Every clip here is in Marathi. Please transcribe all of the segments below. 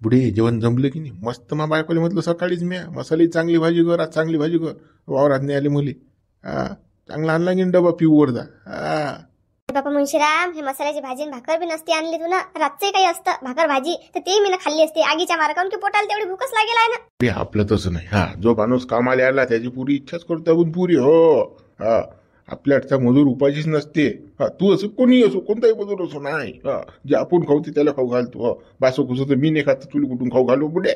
पुढे जेवण जमलं की नाही मस्त मा बायकोले म्हटलं सकाळीच म्या मसाली चांगली भाजी कर आज चांगली भाजी कर वावरात नाही आली मुली चांगला आणला की डबा पिऊ वर जा बापा मुंशीराम हे मसाल्याची भाजी आणि भाकर बी नसती आणली तू ना रातचे काही असतं भाकर भाजी तर ते मी ना खाल्ली असते आगीच्या मार्गावरून की पोटाला तेवढी भूकच लागेल आहे ना ते आपलं तसं नाही जो माणूस कामाला आला त्याची पुरी इच्छाच करतो आपण पुरी हो आपल्याचा मजूर उपाशीच नसते तू असं कोणी असो कोणताही मजूर असो नाही जे आपण खाऊ ते त्याला खाऊ घालतो बासो कुसो तर मी नाही खात तुला कुठून खाऊ घालू पुढे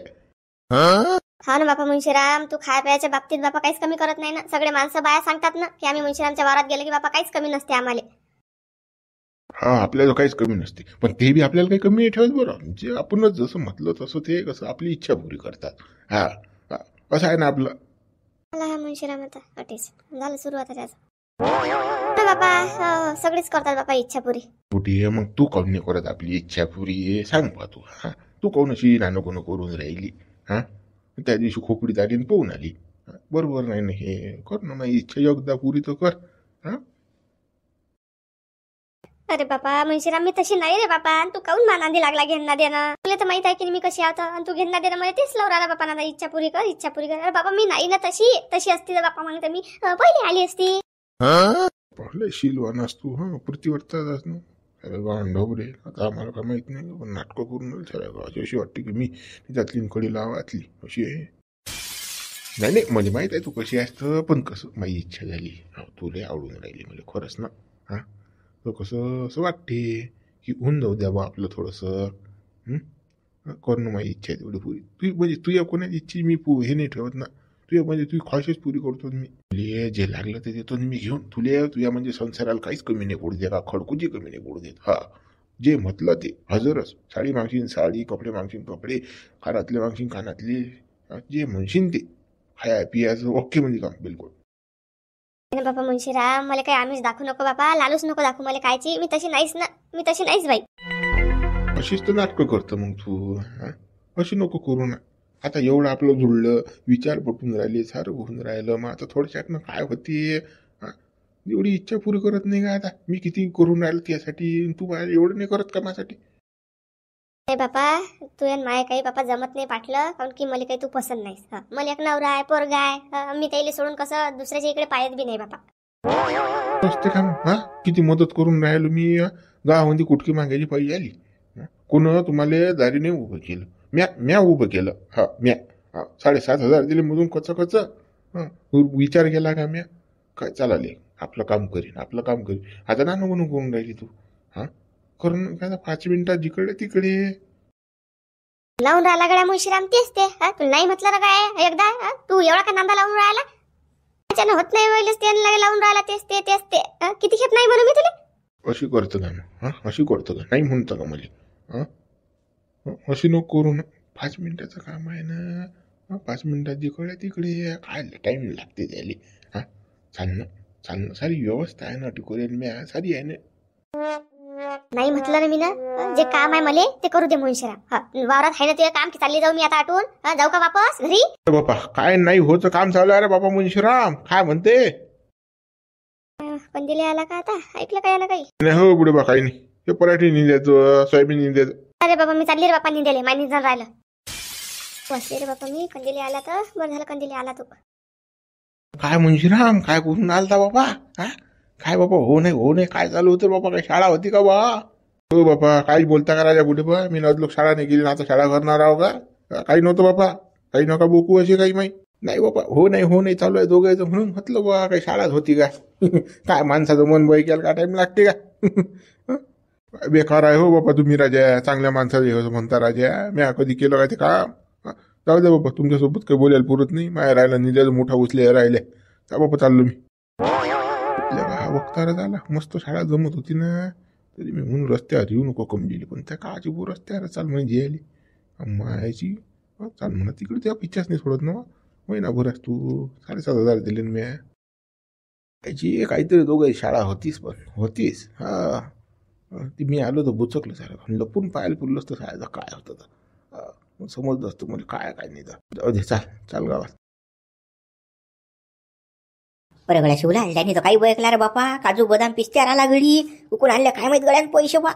हा ना बापा मुंशीराम तू खाय प्यायच्या बाबतीत बापा काहीच कमी करत नाही ना सगळे माणसं बाया सांगतात ना की आम्ही मुंशीरामच्या वारात गेले की बापा काहीच कमी नसते आम्हाला आपल्याला काहीच कमी नसते पण ते बी आपल्याला काही कमी नाही ठेवत बरं जे आपणच जसं म्हटलं तसं ते कसं आपली इच्छा पुरी करतात असं आहे ना आपलं मुंशीराम आता अटेच झालं सुरू आता त्याचं बापा सगळेच करतात बापा इच्छा पुरी कुठे मग तू काऊन नाही करत आपली इच्छा पुरी सांग बा तू काऊन अशी नानो कोण करून राहिली त्या दिवशी खोपडीत आली पोहून आली बरोबर नाही ना हे कर ना माझी इच्छा एकदा पुरी तर कर अरे बापा मुंशीराम मी तशी नाही रे बापा तू काऊन मानांदी लागला घेणना देणं तुला तर माहित आहे की मी कशी आहोत आणि तू घेणना देणं मला तेच लावून राहिला बापा ना इच्छा पुरी कर अरे बाबा मी नाही ना तशी असती तर बापा मग तर मी पहिले आली असती पहिले शिलवान असतो प्रतिवर्ताच ना अरे गांडोबरे आता आम्हाला काय माहित नाही पण नाटकं करून साऱ्या अशी वाटते की मी त्यातली कडी लावातली अशी आहे नाही म्हणजे माहित आहे तू कशी असतं पण कसं माझी इच्छा झाली तुला आवडून राहिली मला खरंच ना तर कसं असं वाटते की होऊन जाऊ द्या बा आपलं थोडंसं करणं माझी इच्छा आहे तेवढी पुरी तू म्हणजे तुझ्या कोणाची इच्छा मी हे नाही ठेवत ना तुझ्या म्हणजे तुझी ख्वाहिशच पुरी करतो मी तुले जे लागलं ते देतो मी घेऊन तुझ्या म्हणजे संसाराला काहीच कमी नाही पडू दे का खडकूची कमी नाही पडू देत जे म्हटलं ते हजरच साडी मागशीन साडी कपडे मागशीन कपडे कानातले मागशीन कानातले जे म्हणशीन ते खाया पियाचं ओके म्हणजे काम बिलकुल बापा मुंशीराम मला काही आम्हीच दाखवू नको बापा लालूच नको दाखवू मला कायची मी तशी नाहीच बाई अशीच तर नाटकं करतं मग तू अशी नको करू ना आता एवढं आपलं जुळलं विचार पटून राहिले सारं होऊन राहिलं मग आता थोडक्यातनं काय होते एवढी इच्छा पुरी करत नाही का आता मी किती करून राहिलो त्यासाठी तू एवढं नाही करत का माझ्यासाठी बापा तू आणि माय काही बापा जमत नाही पाठलं कारण की मला काही तू पसंत नाहीस मला एक नवरा आहे पोरगा आहे मी त्याला सोडून कसं दुसऱ्याच्या इकडे पायत बी नाही बापा असते का किती मदत करून राहिलो मी गावामध्ये कुटकी मागायची पाहिजे आली कोण तुम्हाला दारीने उभं केलं म्या उभं केलं म्या 7,500 दिले मधून कच विचार केला का म्या काय चालले आपलं काम करीन आता ना नको करून राहिली तू करून काय 5 मिनिटात जिकडे तिकडे लावून राहिला गड्या मुंशीराम तेच ते तुला नाही म्हटलं ना काय एकदा तू एवढा का नांदा लावून राहिला त्याच्यानं होत नाही वेळेस लावून राहिला तेच ते किती खेप नाही म्हणून मी तुला अशी करतो का अशी करतो का नाही म्हणतो का मला अशी नको करू ना 5 मिनिटाचं काम आहे ना 5 मिनिटात जिकडे तिकडे काय टाइम लागते त्याला चालणं सारी व्यवस्था आहे ना टिकोरेल मी सारी आहे ना नाही म्हटलं ना मी ना जे काम आहे मला ते करू दे मुंशीराम वावरात आहे ना तुझे काम की चालली जाऊ मी आता आठवून जाऊ का वापस घरी बापा काय नाही होतं काम चालू आहे रे बाबा मुंशीराम काय म्हणते कंदिले आला का आता ऐकलं काय ना काही नाही हो बुडे बा काही नाही ते पराठी निंद्याचं सोयाबीन निंद्याचं अरे बाबा मी चालली रे बापा निंदेले माय निंदन राहिलं बसले रे बापा मी कंदिले आला तर बरं झालं कंदिले आला तू काय मुंशीराम काय करून आलता बाबा काय बाबा हो नाही काय चालू होतं बाबा काय शाळा होती का बा हो बापा काही बोलता का राजा बुढे बा मी नजलोक शाळा नाही गेली ना आता शाळा करणार आहो का काही नव्हतं बापा काही नका बोकू असे काही माहिती नाही बाबा हो नाही चालू आहे दोघायचं म्हणून म्हटलं बा काही शाळाच होती का काय माणसाचं मन बैकेल का टाइम लागते का बेकार आहे हो बापा तुम्ही राजा चांगल्या माणसाचं म्हणता राजा मी कधी केलं काय ते काम जाऊ दे बाबा तुमच्यासोबत काही बोलायला पुरत नाही माया राहिला निजाचं मोठा उचले राहिले त्या बाबा चाललो मी वक्तारा झाला मस्त शाळा जमत होती ना तरी मी म्हणून रस्त्यावर येऊ नको कमलेली पण त्या काची बो रस्त्यावर चाल म्हणजे आली मायाची चाल म्हणा तिकडे त्या पिच्छाच नाही सोडत ना महिनाभरास तू 7,500 दिले मी त्याची काहीतरी दोघं शाळा होतीच ती मी आलो तर बुचकलं सारं लपून पाहायला पुरलं असतं शाळेचा काय होतं तर समजलं असतं मला काय नाही तर जाऊ दे चाल गावात बरं गड्या शिवला त्याने तर काही बयकला रे बापा काजू बदाम पिस्त्यार आला गडी उकून आणल्या काय माहित गड्यान पैसे बा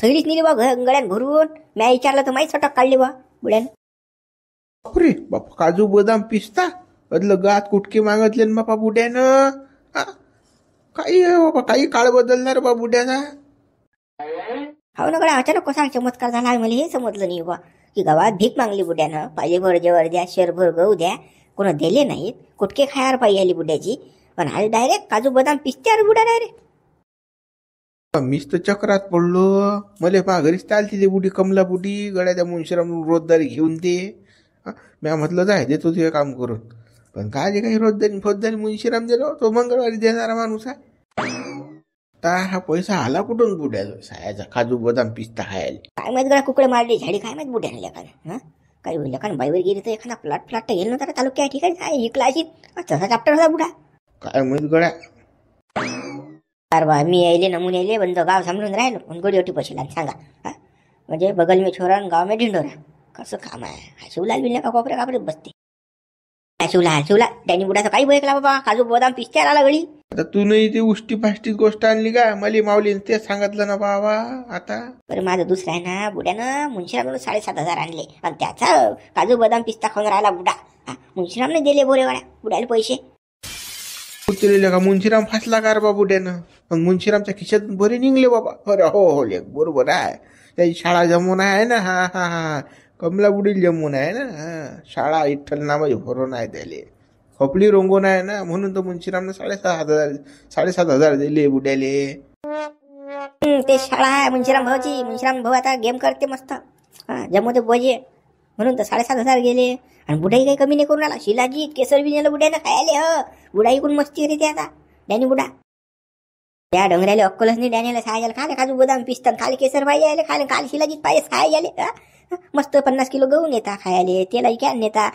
थैलीच नेली बा गड्यान भरून मी विचारलं तर माहीत सटक काढली बा बुड्यानं. बापरे बापा, काजू बदाम पिस्ता अदलं गात कुटके मागतले ना बापा बुड्यानं. काही आहे बाबा, काही काळ बदलणार बा बुड्याचा. हो ना गड्या, अचानक कसा चमत्कार झाला मला हे समजलं नाही बा, की गावात भीक मागली बुड्यानं. पाहिजे भर द्या, शेरभर गहू द्या, कोणा दिले नाहीत. कुटके खायावर पाहिजे आली बुड्याची, पण आज डायरेक्ट काजू बदाम पिस्त्यावर बुड्या डायरेक्ट. मीच तर चक्रात पडलो. मले पहा घरीच चालती ते बुडी, कमला बुडी गड्याच्या मुंशीराम रोजदारी घेऊन ते. म्या म्हटलं जाय देतो ते काम करून, पण काय जे काही रोजदारी फौजदारी मुंशीराम दिलो, तो मंगळवारी देणारा माणूस आहे. हा पैसा आला कुठून बुड्याचा सायाचा काजू बदाम पिस्ता खायला? काय माहित गड्या, कुकडे मारली झाडी काय माहित बुड्यानं लेखानं. हा काही लेखानं बाईवर गेली तर एखादा फ्लॅट गेलं नव्हता तालुक्या ठिकाणी, काय इकला अशी तसा चॅप्टर होता बुडा. काय माहित गड्या. अरे बा, मी यायले नमुने यायले बंद गाव सांभाळून राहिलो, पण गोडी ओटी पैसे लाग सांगा. हा म्हणजे बगल में छोरा गाव में ढिंडोरा, कसं काम आहे. शिवलाल बिल का कोपऱ्या कापऱ्यात बसते. शिवला त्यांनी बुडाचं काही ऐकला बाबा, काजू बदाम पिस्त्याला आला गडी. आता तू नाही ती उष्टी फाष्टीत गोष्ट आणली का? मला माऊली ते सांगितलं ना बाबा. आता बरं माझं दुसरं आहे ना, बुड्यानं मुंशीरामनं 7,500 आणले, आणि त्याचा काजू बदाम पिस्ता खाऊन राहिला बुडा. मुंशीरामने दिले बोरेवाड्या बुड्याला पैसे. उचलले का मुंशीराम फासला का रे बा बुड्यानं? मग मुंशीरामच्या खिशातून बरे निघले बाबा. अरे हो लेख बरोबर आहे, त्याची शाळा जमून आहे ना. हा कमला बुडील जमून आहे ना. शाळा विठ्ठल नामाची भरून आहे त्याले, खपली रोंगून आहे ना, म्हणून तर मुंशीरामनं 7,500 दिले बुड्याले. ते शाळा आहे मुंशीराम भाऊची. मुंशीराम भाऊ आता गेम करते मस्त, जमवते बोजे, म्हणून तर 7,500 गेले. आणि बुडाई काही कमी नाही करून आला. शिलाजी केसर बी नेलं बुड्यानं खायले. बुडाई कोण मस्ती करते आता डॅनी बुडा. त्या डोंगऱ्याला अक्कलच नाही डॅनीला खायला. खाले काजू बदाम पिस्ता, खाले केसर पाहिजे आले, खाले काल शिलाजीत पायस खायला. मस्त 50 किलो गहू नेता खायले, तेला कॅन नेता,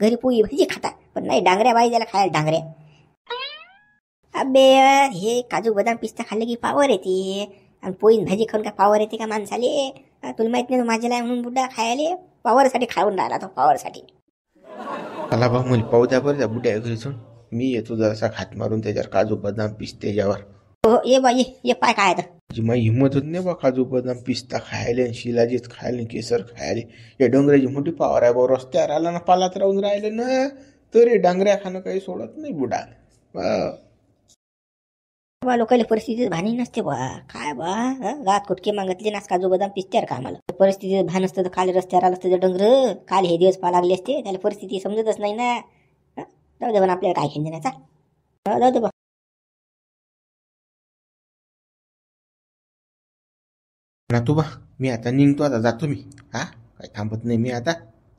घरी पोळी भाजी खाता, पण नाही डांगऱ्या पाहिजे खायला डांगऱ्या. अबे हे काजू बदाम पिस्ता खाल्ले की पावर येते, आणि पोळी भाजी खाऊन काय पावर येते का माणसाले? तुला माहित नाही माझ्याला म्हणून बुड्डा खायले पावरसाठी खाऊन राहिला तो, पावरसाठी. मला बा मला पाहू द्या बरं त्या बुड्या घरी जाऊन. मी येतो जरासा हात मारून त्याच्यावर काजू बदाम पिस्ते यावर. हो ये बा ये पाय काय तर. जी माझी हिंमत होत नाही बा काजू बदाम पिस्ता खायले, शिलाजीत खायले, केसर खायले. या डोंगराची मोठी पावर आहे बा. रस्त्यावर आला ना पालात राहून राहिले ना, तरी डांगऱ्या खाणं काही सोडत नाही बुडा. बा लोकांना परिस्थितीत भानी नसते बा. काय बा गात कुटके मागतले ना काजू बदाम पिस्त्यावर का आम्हाला परिस्थितीत भान असतं तर काल रस्त्यावर आलं असतं डोंगर. काल हे दिवस पा लागले असते, त्याला परिस्थिती समजतच नाही ना. जाऊ दे पण आपल्याला काय घेऊन देण्याचा. जाऊ दे बा. ना तू बा, मी आता निघतो, आता जातो मी. काही थांबत नाही मी आता.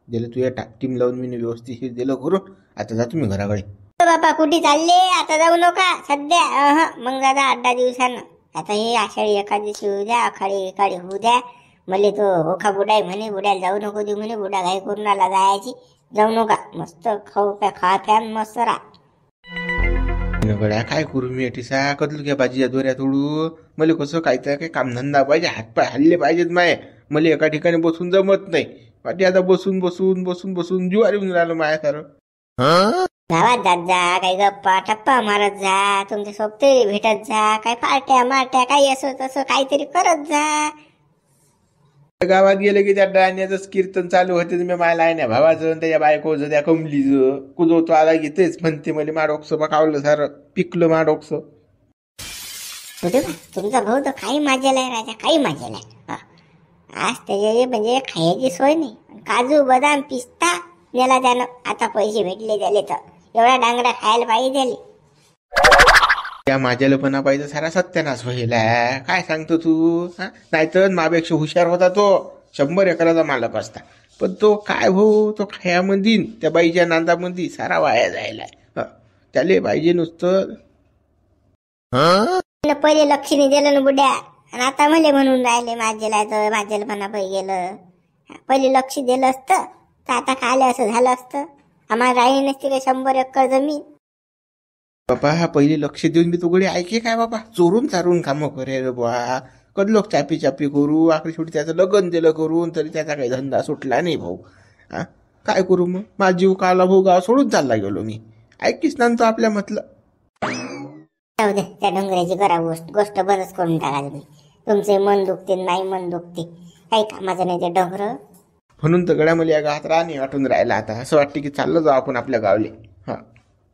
दिलं तू या टीम लावून मी व्यवस्थित दिलं करून. आता जातो मी घराकडे. बापा कुठे चालले? आता जाऊ नका सध्या. मग दादा 8 दिवसानं. आता हे आषाढी एकादशी होऊ द्या, आखाडी होऊ द्या. मले तो होखा बुडाय म्हणे, बुड्याला जाऊ नको देऊ म्हणे, बुडा घाई करून आला जायची. जाऊ नका, मस्त खाऊ प्या, खा प्या मस्त राहा. गड्या काय करू मी टिसा? कदलू घ्या भाजीच्या दोऱ्या तोडू. मला कसं काय तर काही कामधंदा पाहिजे, हातपाय हल्ले पाहिजेत माय. मला एका ठिकाणी बसून जमत नाही. पाठी आता बसून जीवारी येऊन राहिलं माया सारं. गावात जात जा, काही गप्पा टप्पा मारत जा, तुमच्या सोबते भेटत जा, काही पार्ट्या मारट्या काही असं तसं काहीतरी करत जा. गावात गेले की त्या डाण्याचंच कीर्तन चालू होते. मी मला आहे ना भावाचं, त्याच्या बायकोचं, त्या कमलीचं कुजवतो आला की तेच म्हणते मला माडोकसं पकावलं सारं पिकलं माडोकसं. तुमचा भाऊ तर काही माझ्याला आहे राजा, काही माझ्याला आहे. आज त्याच्या म्हणजे खायची सोय नाही. काजू बदाम पिस्ता नेला त्यानं. आता पैसे भेटले त्याले तर एवढा डांगरा खायला पाहिजे त्याले. त्या माझ्याला पण पाहिजे सारा सत्यानाश व्हायला. काय सांगतो तू? नाहीतर मापेक्षा हुशार होता तो. 100 एकराचा मालक असता. पण तो काय भाऊ, तो खायामध्ये त्या बाईच्या नांदामध्ये सारा वाया जायला. त्याले पाहिजे नुसतं. पहिले लक्ष नाही दिलं ना बुड्या, आणि आता मले म्हणून राहिले माझ्याला तर माझ्याला पण पाहिजे गेलं. पहिले लक्ष दिलं असतं तर आता खायला असं झालं असतं. आम्हाला राही नसते का 100 एकर जमीन. बाबा पहिले लक्ष देऊन मी तो गडी ऐके काय बाबा? चोरून चारून कामं करे रे बा. कधी लोक चापी करू, आखरी शेवटी त्याचं लग्न दिलं करून, तरी त्याचा काही धंदा सुटला नाही भाऊ. काय करू मग? माझा जीव काला भाऊ, गाव सोडून चालला गेलो मी. ऐकीस ना तो आपल्या म्हटलं. जाऊ दे, त्या डोंगराची करा गोष्ट बरंच करून टाका तुम्ही. तुमचे मन दुखते नाही मन दुखते, काही कामाचं नाही ते डोंगर. म्हणून तर गड्यामध्ये या गावात राहणे वाटून राहिला आता. असं वाटते की चाललं जाऊ आपण आपल्या गावले. हा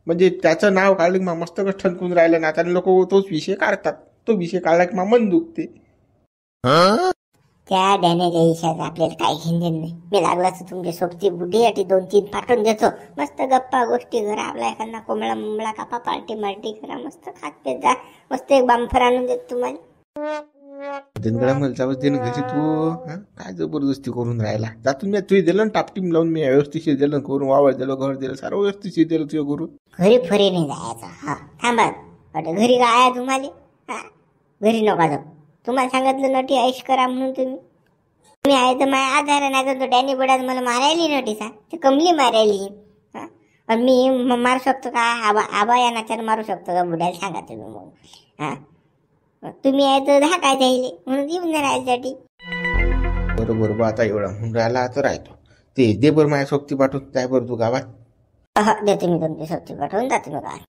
म्हणजे त्याचं नाव काढलं की मग मस्तकच ठणकून राहिलं ना. आता लोक तोच विषय काढतात. तो विषय काढला की मग मन दुखते. त्या डॅनेच्या हिशात आपल्याला काही घेणं नाही. मी लागला तर तुमच्या सोबती बुढीसाठी 2-3 पाठवून देतो. मस्त गप्पा गोष्टी करा. आपला एखादा कोंबडा मुंबळा कापा, पार्टी करा, मस्त खात पेत जा. मस्त एक बांफर आणून देतो तुम्हाला. मला घरी तू काय जबरदस्ती करून राहिला. जातून मी तुझी दिलं टापटीम लावून मी व्यवस्थित दिलं करून, वावर दिलं, घर दिलं, सारं व्यवस्थित दिलं तुझ्या करून. घरी फरी नाही जायचं. हा थांबा. घरी काय आहे तुम्हाला? हा घरी नका जाऊ. तुम्हाला सांगितलं नटी ऐश करा म्हणून. तुम्ही आहे तर माझ्या आधार नाही तर तो डॅनी बडात मला मारायली नटीचा. ते कमली मारायली. आणि मी मारू शकतो का? आबा या नात्यानं मारू शकतो का बुड्याला? सांगा तुम्ही मग. हा तुम्ही आहे तर दहा काय जाईल म्हणून येऊन नाही राहायसाठी. बरोबर आता एवढा म्हणून राहिला आता राहतो. ते दे बरं माझ्या सोबती पाठवून जाय बरं तू गावात. देतो मी तुमची सोबती पाठवून जातो मी गावात.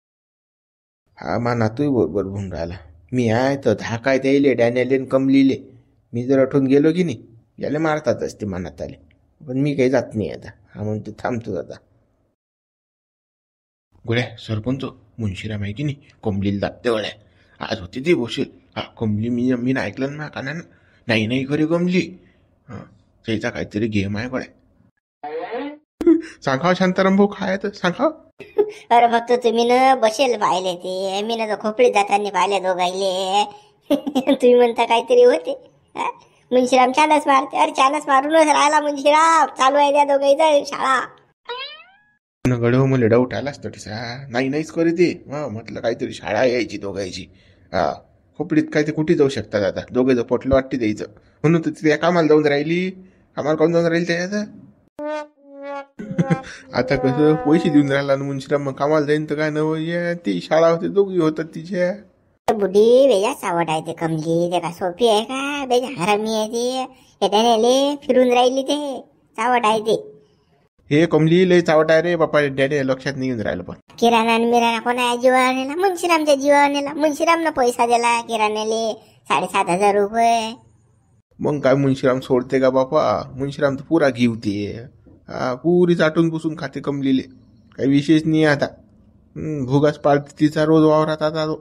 हा मा नातूही बरोबर म्हणून राहिला. मी आहे तर दहा काय द्यायले डॅनियले कमलीले. मी जर आठवून गेलो की नाही याला मारतातच ते मनात आले. पण मी काही जात नाही आता. हा म्हणतो थांबतो आता. गोळ्या सरपंच मुंशीराम आहे की नाही कमलीला दाबते गोळ्या. आज होती ते बसेल. हा कमली मी ऐकलं ना कानानं. नाही खरी कमली. हा त्याचा काहीतरी गेम आहे गोळ्या. सांगा शांताराम भाऊ काय तर सांगा. अरे फक्त तुम्ही न बसेल पाहिले ते. मी ना खोपडीत जाताना पाहिले दोघाईले. तुम्ही म्हणता काहीतरी होते. मुंशीराम छानच मारते. अरे छानच मारूनच राहिला मुंशीराम. चालू आहे त्या दोघाईचं शाळा. गडव मला डाऊट आलाच तटीसा. नाहीच करे ते. म्हटलं काहीतरी शाळा यायची दोघायची. हा खोपडीत काय ते कुठे जाऊ शकतात आता. दोघे पोटलं वाटते द्यायचं म्हणून तर तिथे कामाला जाऊन राहिली. कामाला कोण जाऊन राहील त्याच्यात. आता कसं पैसे देऊन राहिला मुंशीराम मग कामाला जाईन तर काय नवं. ती शाळा होते दोघी होतात तिच्या. बुढी बेजाच आवड आहे ते कमली. ते का सोपी आहे का? बेजा हरामी आहे ते. डॅनेले फिरून राहिली ते. चावट आहे ते. हे कमली लय चावट आहे रे बापा. डॅडी लक्षात नाही येऊन राहिलं. पण किराणा आणि मिराणा कोणा जीवावर नेला? मुंशीरामच्या जीवावर नेला. मुंशीरामनं पैसा दिला किराण्याले 7,500 रुपये. मग काय मुंशीराम सोडते का बापा? मुंशीराम तर पुरा घेवते. पुरी चाटून पुसून खाते कमलीले. काही विशेष नाही आता. भुगाच पाळते तिचा रोज वावरात आता तो.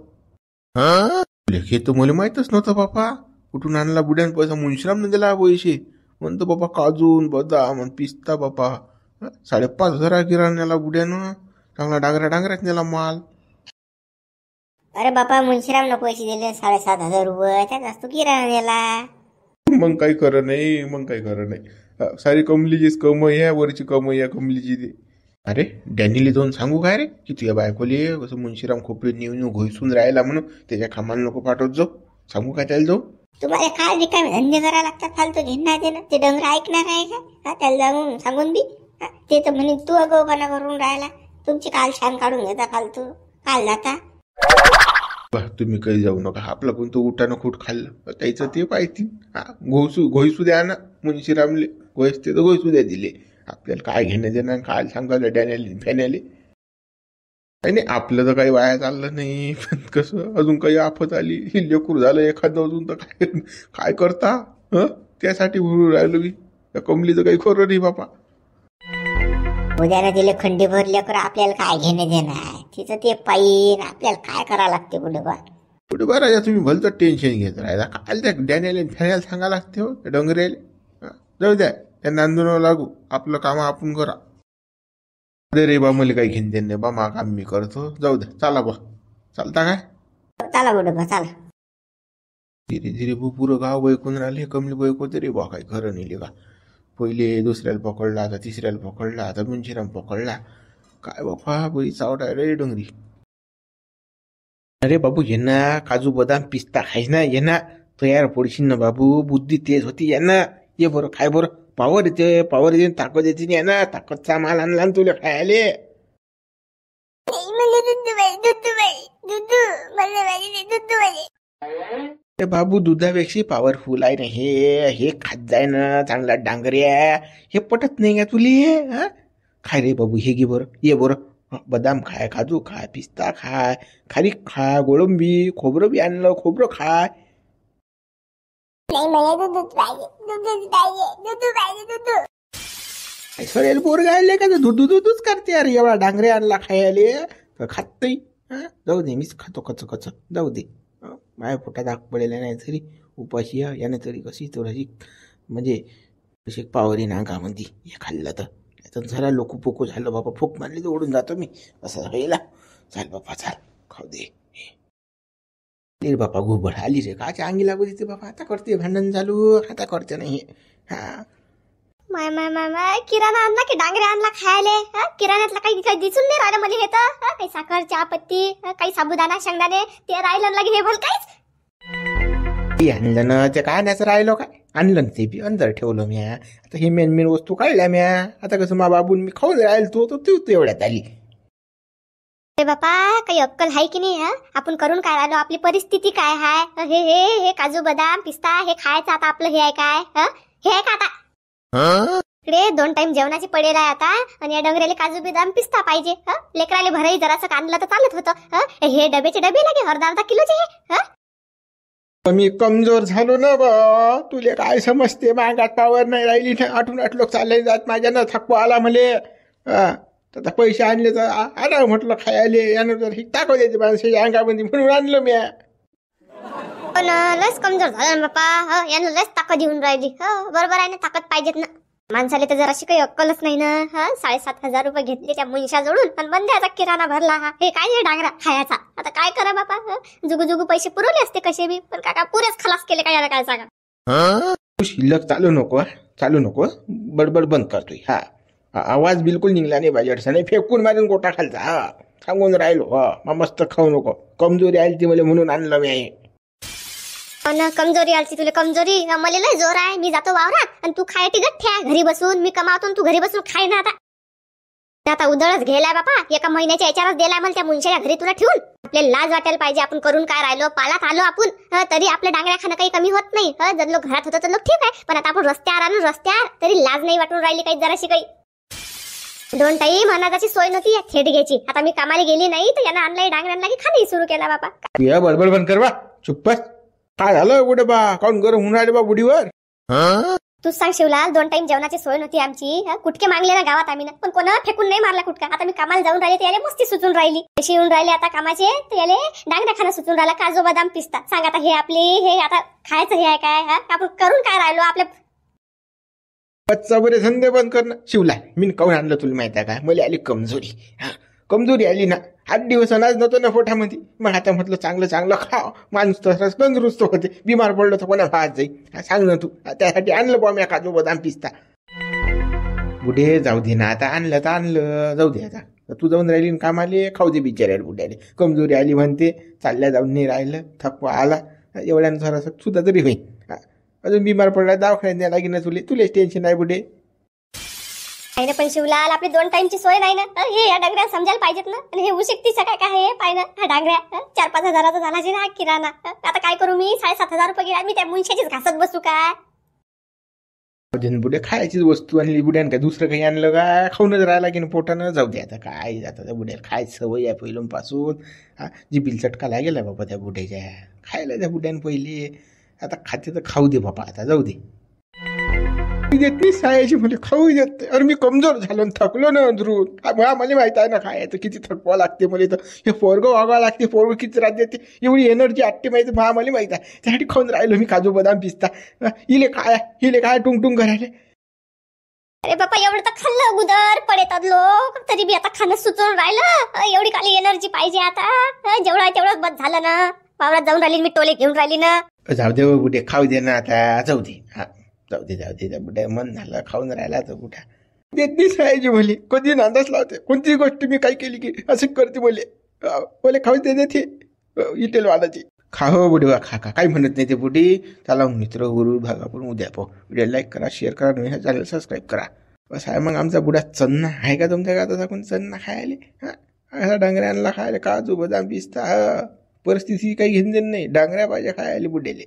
हे तर मला माहितच नव्हतं बापा. कुठून आणला बुड्यान पैसा? मुंशीरामने दिला पैसे. म्हणतो बापा काजून बदाम पिस्ता बापा. 5,500 किराण्याला बुड्यानं. चांगला डांगऱ्यात नेला माल. अरे बापा मुंशीरामनं पैसे दिले 7,500 रुपये. त्याचाच तो किराणा नेला. मग काही खरं नाही. सारी कमलीचीच कमाई आहे. वरची कमाई आहे कमलीची ती. अरे डॅनीले जाऊन सांगू काय रे की तुझ्या बायकोले कसं मुंशीराम खोपडे नेऊन घोसून राहिला म्हणून त्याच्या कामाला नको पाठवत जाऊ. सांगू काय त्याला जाऊ? तुम्हाला काय रिकामे धंदे करायला लागतात फालतू. घेणार ते ना ते डंगर ऐकणार आहे का? त्याला जाऊन सांगून बी. ते तर म्हणे तू अगोपणा करून राहिला. तुमची काल छान काढून घेता फालतू. काल जाता तुम्ही काही जाऊ नका. आपलं कोणतं उठानं खूट खाल्लं त्याचं ते पाहिजे. घोसू द्या ना मुंशीरामले. घोसते तर घोसू द्या दिले. आपल्याला काय घेणं देणार? काय सांगायला डॅन्याले फॅन्याले. नाही आपलं तर काही वाया चाललं नाही. पण कसं अजून काही आफत आली लेकूर झालं एखादं अजून तर काय करता? त्यासाठी भरून राहिलो मी. त्या कमलीचं काही खरं नाही बापा. उद्याला दिले खंडी भरले कर. आपल्याला काय घेणं देणार? तिचं ते पायीन. आपल्याला काय करावं लागते कुठे बा राजा. तुम्ही भलतं टेन्शन घेत राहिला. काय त्या डॅन्याले फॅन्याला सांगा लागते हो डोंगरेले. जाऊ द्या त्या नांदून लागू. आपलं काम आपण करा. अरे रे बा मला काही घेणं देणं नाही बा. मा काम मी करतो. जाऊ द्या. चला बा. चालता काय? चला बा चला. धीरे पुरं गाव बैकून राहिले. कमली बैकवते रे बा. काही खरं नाही का. पहिले दुसऱ्याला पकडला. आता तिसऱ्याला पकडला. आता मुंशीराम पकडला. काय बापा बरी चावट आहे रे डोंगरी. अरे बाबू ये ना काजू बदाम पिस्ता खायच ना. ये ना तयार पडशील ना बाबू. बुद्धी तेज होती या ना. ये बरं खाय बरं. पावर येते ताकद येते या ना. ताकदचा माल आणला तुला खायले. ते बाबू दुधापेक्षा पॉवरफुल आहे ना हे खात जाय ना. चांगला डांगऱ्या. हे पटत नाही का तुले? खाय रे बाबू. हे घे बरं. ये बरं. बदाम खाय, काजू खाय, पिस्ता खाय, खारीक खाय, गोळंबी, खोबरं बी आणलं. खोबरं खाय. नाही मला दूध पाहिजे. सरेल पोर गायले का दूधच करते अरे एवढा डांगरे आणला खायले खात नाही. जाऊ दे मीच खातो कच जाऊ दे. माझ्या पोटात आग पडेल नाही तरी उपाशी याने तरी कशी थोडीशी म्हणजे कशी पावरी ना अंगामध्ये हे खाल्लं तर जरा लोक पोको झालं बाबा. फोक मारली तर ओढून जातो मी असं राहिला. चाल बाबा चाल खाऊ दे. रे बापा घुबड आली रे काच्या अंगी लागू देते बाबा. आता करते भांडण चालू आता करते नाही. माय माय माय माय किराणा आणला की डांगरे आणला खायले. किराण्यातला काही दिसून नाही राहिलं मला हे तर. काही साखर चहा पत्ती काही साबुदाणा शेंगदाणे ते राहिलं लागे हे बोल काहीच आणलं ना. ते काय आणायचं राहिलो काय आणलं ना ते बी अंदर ठेवलं म्या. आता ही मेन वस्तू काढल्या म्या. आता कसं मा बाबून मी खाऊन राहील तू एवढ्यात आली. अरे बापा काही अक्कल आहे की नाही. आपण करून काय राहिलो आपली परिस्थिती काय आहे. हे हे हे काजू बदाम पिस्ता हे खायचं आता आपलं हे आहे काय हे आहे का आता. इकडे 2 टाइम जेवणाची पडेल आहे आता आणि या डंगरेले काजू बदाम पिस्ता पाहिजे. लेकराले भरही जरासं आणलं तर चालत होतं. हे डब्याचे डबे लागे अर्धा किलोचे हे. मी कमजोर झालो ना बा. तुले काय समजते मागात पावर नाही राहिली ना. आठून लोक चालले जात माझ्यानं थकवा आला मले. आता पैसे आणले तर आणा म्हटलं खायले यानं तर टाकू द्यायचे माणसाच्या अंगामध्ये म्हणून आणलं मी. पण लस कमजोर झाला ना बापा. यानं लस ताकद येऊन राहिली. बरोबर आहे ना ताकद पाहिजेत ना. माणसाला तर जराशी काही अक्कलच नाही ना. 7,500 रुपये घेतले त्या मुंशा जोडून पण बंद्याचा किराणा भरला. हे काय डांगरा खायचा. आता काय करा बापा. जुगू पैसे पुरवले असते कसे बी पण काका पुरेच खलास केले काय काय सांगा. शिल्लक चालू नको बडबड बंद करतोय. आवाज बिलकुल निघला नाही पाहिजे. अडचण फेकून मारून गोटा खालचा. सांगून राहिलो मस्त खाऊ नको. कमजोरी आली ती मला म्हणून आणलं मी. कमजोरी आलती तुला कमजोरी. मला लय जोर आहे. मी जातो वावरात आणि तू खाय टिकट ठ्या घरी बसून. मी कमावतो तू घरी बसून खाय ना. आता उदळच घ्यायलाय बापा. एका महिन्याच्या याच्यावरच दिलाय मला त्या मुंशाच्या घरी तुला ठेवून. आपल्याला लाज वाटायला पाहिजे. आपण करून काय राहिलो पालात आलो आपण. तरी आपल्या डांगऱ्या खाणं काही कमी होत नाही. जर लोक घरात होतं तर लोक ठीक आहे पण आता आपण रस्त्यावर आलो रस्त्यावर तरी लाज नाही वाटून राहिली काही जराशी काही. 2 टाइम अनाजाची सोय नव्हती थेट घ्यायची. आता मी कामाला गेली नाही तर यानं आणलाय डांगऱ्यांना की खाणंही सुरू केला बापा. बडबड बंद कर बा. चुप्पच काय झालं कुठे बा. काऊन गरम होऊन राहिले बा बुडीवर. तू सांग शिवलाल 2 टाइम जेवणाची सोय नव्हती आमची. कुटके मागले ना गावात आम्ही ना पण कोणा फेकून नाही मारला कुटका. आता मी कामाला जाऊन राहिले तर याले मस्ती सुचून राहिली. कशी येऊन राहिले आता कामाचे तर याले डांगऱ्या खाणं सुचून राहिला. काजू बदाम पिस्ता. सांग आता हे आपली हे आता खायचं हे आहे काय. आपण करून काय राहिलो आपल्या. बच्चा बरे धंदे बंद करणं. शिवला मी काऊन आणलं तुला माहिती आहे का. मला आली कमजोरी आली ना. 8 दिवस अनाज नव्हतं ना पोटामध्ये. मग आता म्हटलं चांगलं खाव. माणूस तसंच तंदुरुस्त होते. बिमार पडलं तर कोणा भात जाईल. सांग ना तू. त्यासाठी आणलं बा मी काजू बदाम पिस्ता. बुढे जाऊ दे ना आता. आणलं तर आणलं जाऊ दे आता. तू जाऊन राहिली कामाले खाऊ दे बिचाऱ्याला बुड्याले. कमजोरी आली म्हणते चालल्या जाऊन नाही राहिलं. थकवा आला एवढ्यानं जरासं सुद्धा तरी होईल. अजून बिमार पडला दवाखान्यात न्यायला लागेल ना तुले टेन्शन नाही बुढे. नाही ना पण शिवलाल आपली 2 टाइमची सोय नाही ना. हे या डांगऱ्या समजायला पाहिजेत ना. आणि हे उशिकतीचं काय हे पाय ना. हा डांगऱ्या 4-5 हजाराचा झाला ना हा किराणा. आता काय करू मी. 7,500 रुपये गेला. मी त्या मुंशाचीच घासत बसू काय. बुढे खायचीच वस्तू आणली बुड्यानं काय दुसरं काही आणलं का. खाऊनच राहिला की पोटानं. जाऊ दे आता काय जातं त्या बुड्याला खायची सवय आहे पहिल्यापासून. जिबील चटका लागेल बाबा त्या बुड्याच्या. खायला त्या बुड्यानं पहिले. आता खाते तर खाऊ दे बाबा आता जाऊ दे. देत नाही सायाची म्हणजे खाऊ देत. अरे मी कमजोर झालो थकलो ना अंदरून. मला माहित आहे ना खायचं किती थकवा लागते. मला तर हे पोरगं वागावं लागते. पोरगं किती रात देते एवढी एनर्जी आटते माहिती. मला माहित आहे त्यासाठी खाऊन राहिलो मी काजू बदाम पिस्ता. हिले काय टुंग करायले. अरे बापा एवढं तर खाल्लं अगोदर पडेतात लोक तरी बी आता खाणं सुचवून राहिलं. एवढी खाली एनर्जी पाहिजे आता. जेवढं आहे तेवढंच बस झालं ना. वावरात जाऊन राहिली मी टोले घेऊन राहिली ना. जाऊ दे बुढे खाऊ दे ना आता. जाऊ दे जाऊ दे त्या बुड्या मन झालं खाऊन राहिला तर बुढा देत नाही सायाची भले. कधी नांदाच लावते. कोणतीही गोष्ट मी काही केली की असं करते बोले खाऊ दे ते इटेल वालाची. खा हो बुढे खा काही म्हणत नाही ते बुढी. चला मित्र गुरु भागापूर उद्या व्हिडिओ लाईक करा शेअर करा. नवीन चॅनल सबस्क्राईब करा. बस आहे मग आमचा बुडा. चन्ना आहे का तुमच्या गावात असा कोण चन्ना खायले. असा डांगऱ्यांना खायला काजू बदाम पिस्ता. परिस्थिती काही घेऊन देत नाही. डांगऱ्या पाहिजे खायला बुड्याले.